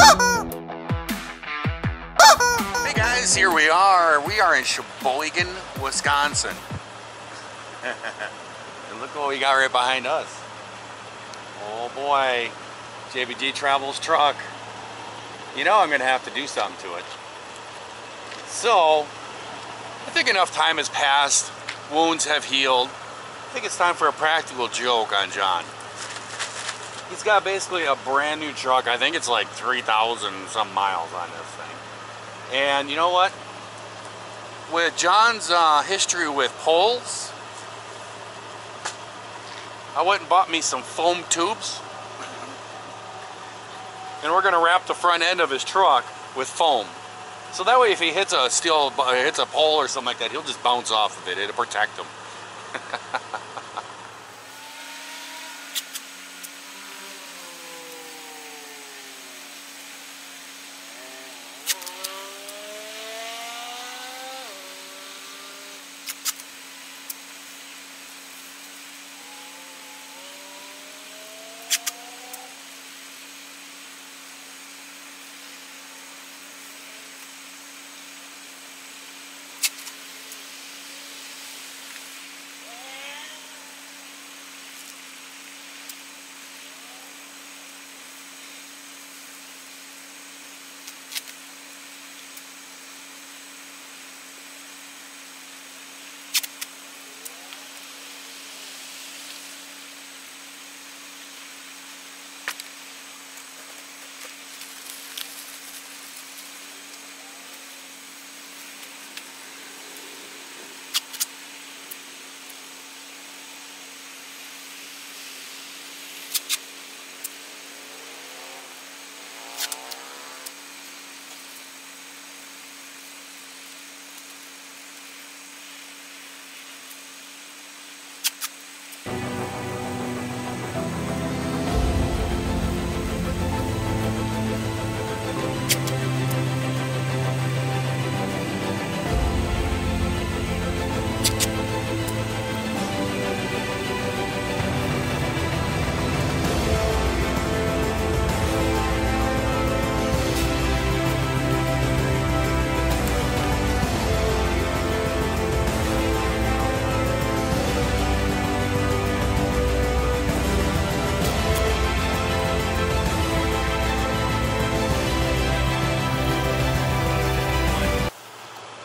Hey guys, here we are. We are in Sheboygan, Wisconsin. And look what we got right behind us. Oh boy, JBG Travels truck. You know I'm gonna have to do something to it. So, I think enough time has passed. Wounds have healed. I think it's time for a practical joke on John. He's got basically a brand new truck. I think it's like 3,000 some miles on this thing. And you know what? With John's history with poles, I went and bought me some foam tubes. And we're gonna wrap the front end of his truck with foam. So that way if he hits a pole or something like that, he'll just bounce off of it. It'll protect him.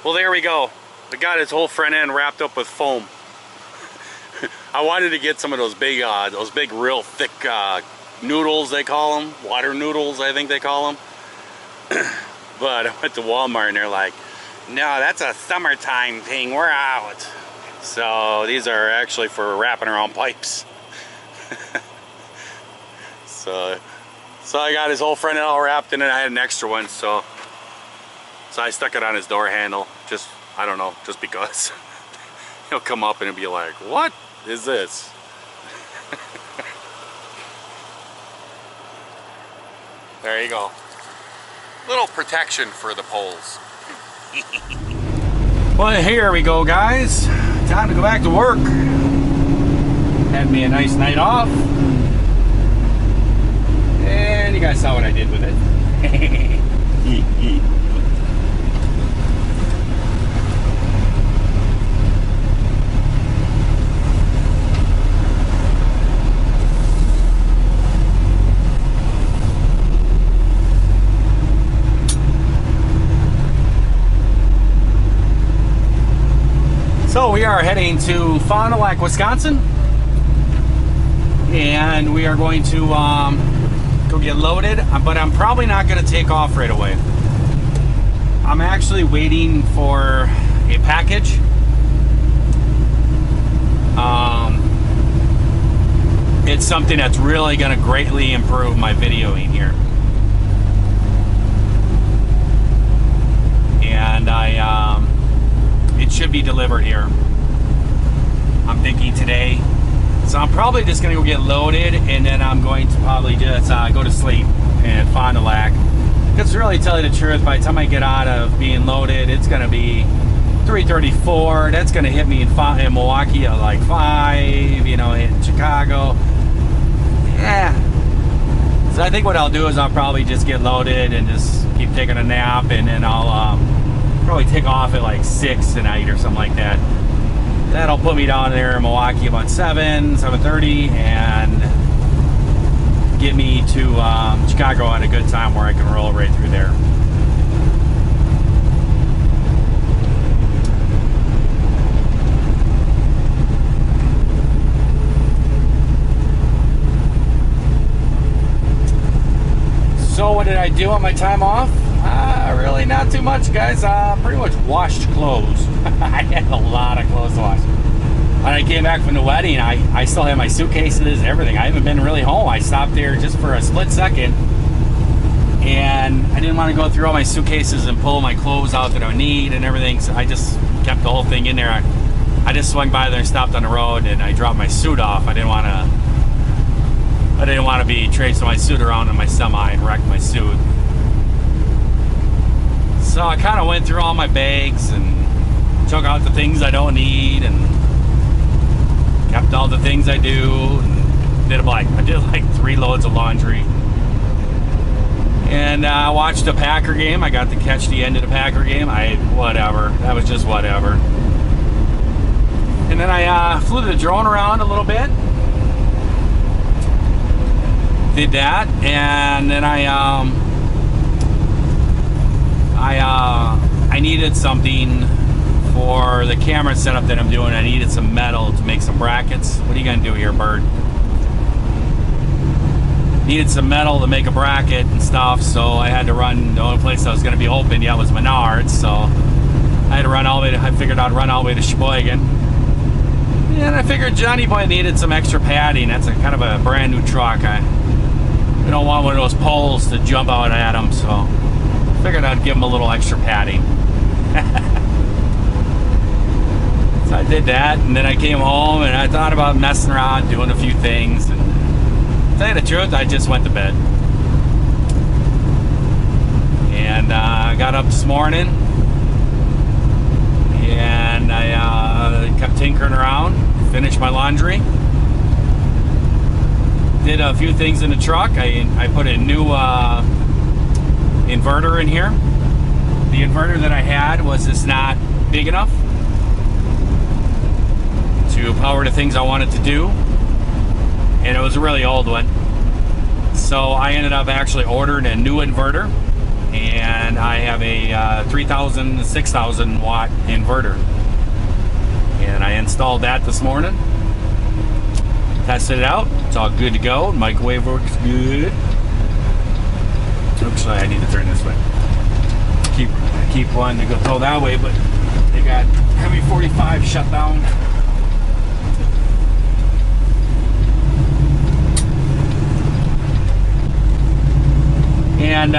Well, there we go. We got his whole front end wrapped up with foam. I wanted to get some of those big real thick noodles, they call them. Water noodles, I think they call them. But I went to Walmart and they're like, no, that's a summertime thing, we're out. So these are actually for wrapping around pipes. So I got his whole front end all wrapped, and then I had an extra one, so I stuck it on his door handle, just, I don't know, just because. He'll come up and he'll be like, what is this? There you go. Little protection for the poles. Well, here we go, guys. Time to go back to work. Had me a nice night off. And you guys saw what I did with it. So we are heading to Fond du Lac, Wisconsin, and we are going to go get loaded, but I'm probably not going to take off right away. I'm actually waiting for a package. It's something that's really going to greatly improve my videoing here. And it should be delivered here, I'm thinking today. So I'm probably just gonna go get loaded, and then I'm going to probably just go to sleep in Fond du Lac. Because to really tell you the truth, by the time I get out of being loaded, it's gonna be 3:34. That's gonna hit me in Milwaukee at like 5, you know, in Chicago. Yeah, So I think what I'll do is I'll probably just get loaded and just keep taking a nap, and then I'll probably take off at like 6 tonight or something like that. That'll put me down there in Milwaukee about 7:30, and get me to Chicago at a good time where I can roll right through there. So what did I do on my time off? Really not too much, guys. Pretty much washed clothes. I had a lot of clothes to wash. When I came back from the wedding, I still had my suitcases, everything. I haven't been really home. I stopped there just for a split second, and I didn't want to go through all my suitcases and pull my clothes out that I need and everything, so I just kept the whole thing in there. I just swung by there and stopped on the road, and I dropped my suit off. I didn't want to be tracing my suit around in my semi and wreck my suit. So I kind of went through all my bags and took out the things I don't need and kept all the things I do. And I did like 3 loads of laundry. And I watched the Packer game. I got to catch the end of the Packer game. Whatever. That was just whatever. And then I flew the drone around a little bit. Did that, and then I needed something for the camera setup that I'm doing. I needed some metal to make some brackets. What are you gonna do here, bird? Needed some metal to make a bracket and stuff, so I had to run. The only place I was gonna be open yet was Menards, so I had to run all the way to, I figured I'd run all the way to Sheboygan. And I figured Johnny Boy needed some extra padding. That's a kind of a brand new truck. We don't want one of those poles to jump out at him, so I figured I'd give him a little extra padding. So I did that, and then I came home and I thought about messing around, doing a few things, and to tell you the truth, I just went to bed. And I got up this morning, and I kept tinkering around, finished my laundry. Did a few things in the truck. I put a new inverter in here. The inverter that I had was just not big enough to power the things I wanted to do, and it was a really old one. So I ended up actually ordering a new inverter, and I have a 3,000, 6,000 watt inverter, and I installed that this morning. Tested it out. It's all good to go. Microwave works good. Oops, I need to turn this way. Keep wanting to go that way, but they got heavy 45 shut down. And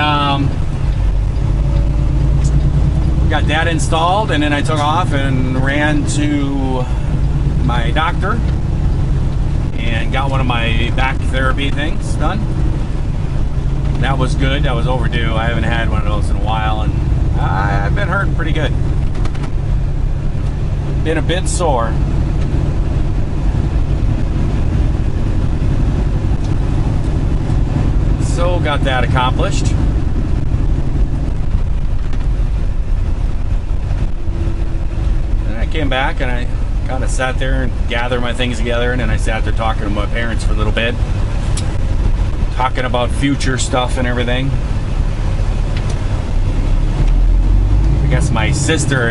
got that installed, and then I took off and ran to my doctor and got one of my back therapy things done. That was good. That was overdue. I haven't had one of those in a while, and I've been hurting pretty good. Been a bit sore. So got that accomplished. And I came back and I kind of sat there and gathered my things together, and then I sat there talking to my parents for a little bit, talking about future stuff and everything. I guess my sister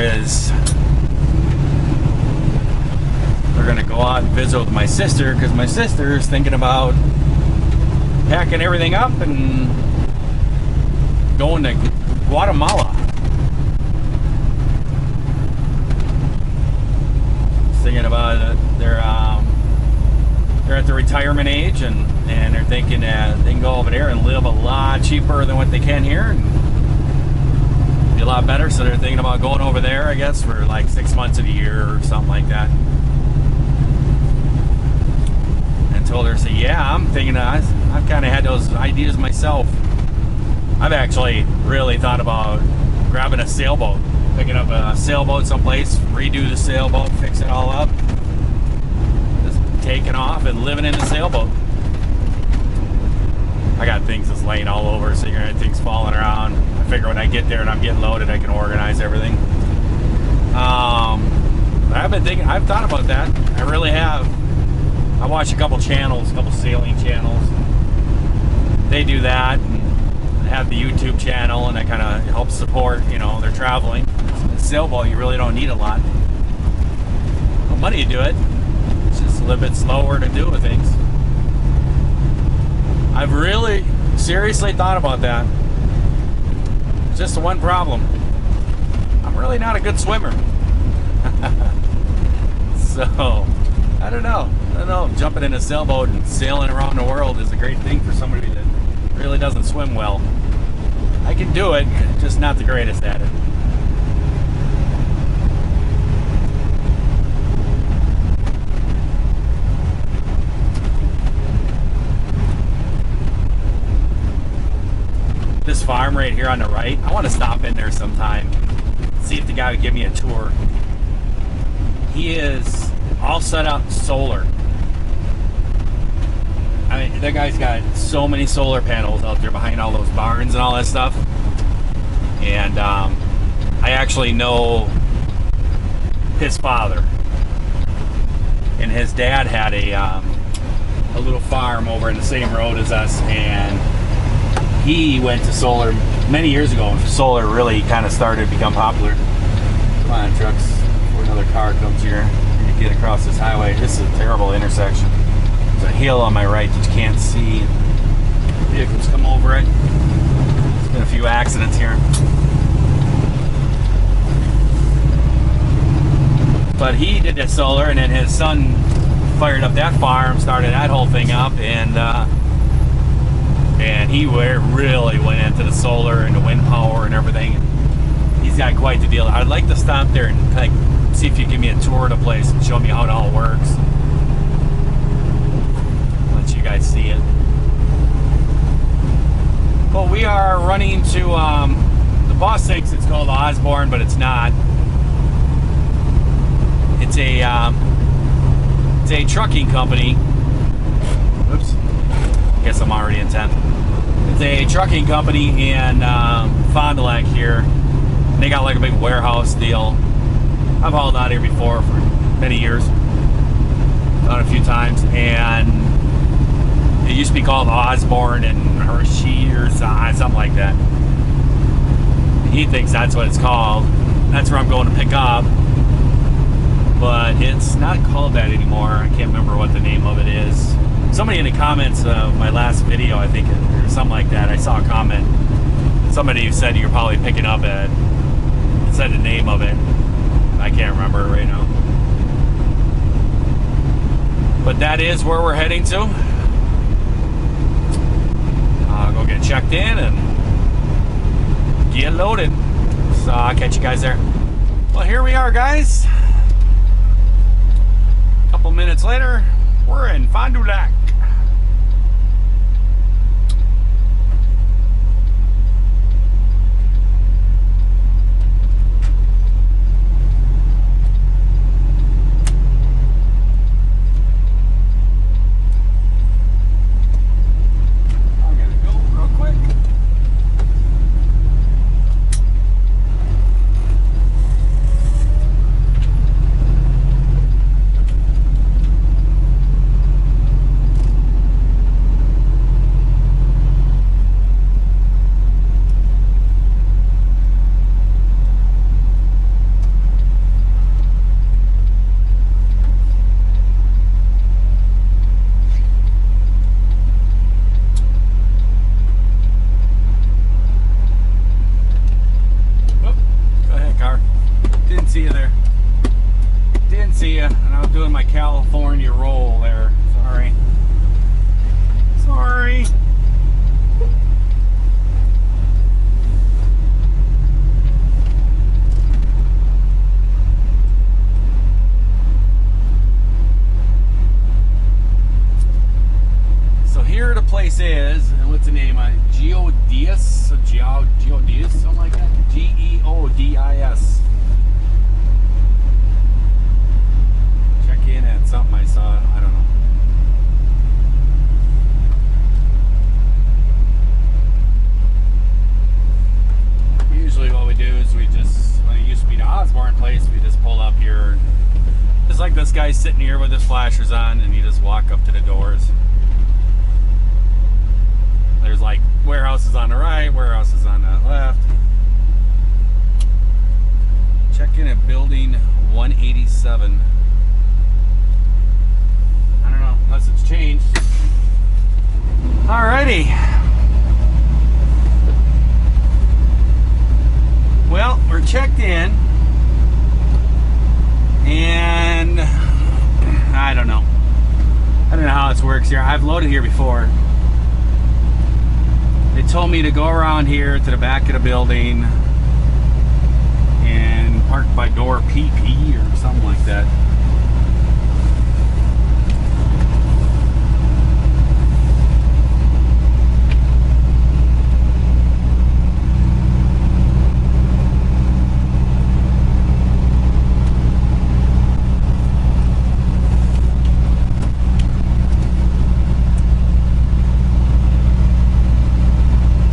we're gonna go out and visit with my sister, because my sister is thinking about packing everything up and going to Guatemala. Thinking about it. They're at the retirement age, and they're thinking they can go over there and live a lot cheaper than what they can here, and be a lot better. So they're thinking about going over there, I guess, for like 6 months of the year or something like that. And told her, yeah, I'm thinking I've kind of had those ideas myself. I've actually really thought about grabbing a sailboat, picking up a sailboat someplace, redo the sailboat, fix it all up, just taking off and living in the sailboat. I got got things just laying all over, so you're gonna have things falling around. I figure when I get there and I'm getting loaded, I can organize everything. I've thought about that. I really have. I watch a couple channels, a couple sailing channels. They do that, and have the YouTube channel, and that kind of helps support, you know, their traveling. A sailboat, you really don't need a lot of money to do it. It's just a little bit slower to do with things. I've really seriously thought about that. It's just the one problem. I'm really not a good swimmer. So, I don't know. Jumping in a sailboat and sailing around the world is a great thing for somebody that really doesn't swim well. I can do it, just not the greatest at it. This farm right here on the right, I want to stop in there sometime, see if the guy would give me a tour. He is all set up solar. I mean, that guy's got so many solar panels out there behind all those barns and all that stuff. And I actually know his father. And his dad had a little farm over in the same road as us, and he went to solar many years ago. Solar really kind of started to become popular. Come on, trucks. Before another car comes here, to get across this highway. This is a terrible intersection. There's a hill on my right that you can't see. Vehicles come over it. There's been a few accidents here. But he did the solar, and then his son fired up that farm, started that whole thing up, and he really went into the solar and the wind power and everything. He's got quite the deal. I'd like to stop there and like see if you give me a tour of the place and show me how it all works. Let you guys see it. Well, we are running to the boss thinks it's called Osborne, but it's not. It's a trucking company. Oops. Guess I'm already in 10th. It's a trucking company in Fond du Lac here. They got like a big warehouse deal. I've hauled out here before for many years. Done it a few times, and it used to be called Osborne and Hershey or something like that. He thinks that's what it's called. That's where I'm going to pick up. But it's not called that anymore. I can't remember what the name of it is. Somebody in the comments of my last video, I think, or something like that, I saw a comment. Somebody said you're probably picking up at, said the name of it. I can't remember it right now. But that is where we're heading to. I'll go get checked in and get loaded. So I'll catch you guys there. Well, here we are, guys. A couple minutes later, we're in Fond du Lac. See you there. Didn't see you, and I was doing my California roll there. Sorry. Sorry. So here the place is, and what's the name? Geodis? Geodis? Something like that? Geodis. In at something I saw, I don't know. guy's sitting here with his flashers on, and you just walk up to the doors. There's like warehouses on the right, warehouses on the left. Check in at building 187. I don't know, unless it's changed. Alrighty. Well, we're checked in. And I don't know. I don't know how this works here. I've loaded here before. They told me to go around here to the back of the building and park by door PP or something like that.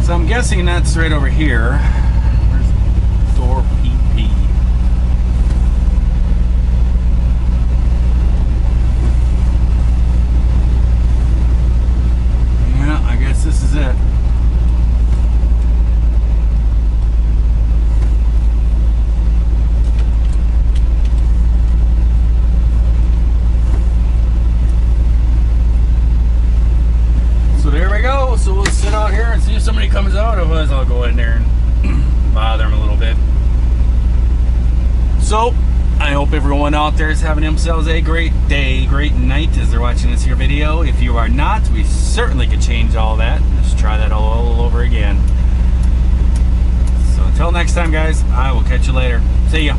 So I'm guessing that's right over here. Where's door PP? Yeah, I guess this is it. So there we go. So we'll sit out here and see if somebody comes out. Otherwise, I'll go in there and bother them a little bit. So I hope everyone out there is having themselves a great day, great night as they're watching this here video. If you are not, we certainly could change all that. Just try that all over again. So until next time, guys, I will catch you later. See ya.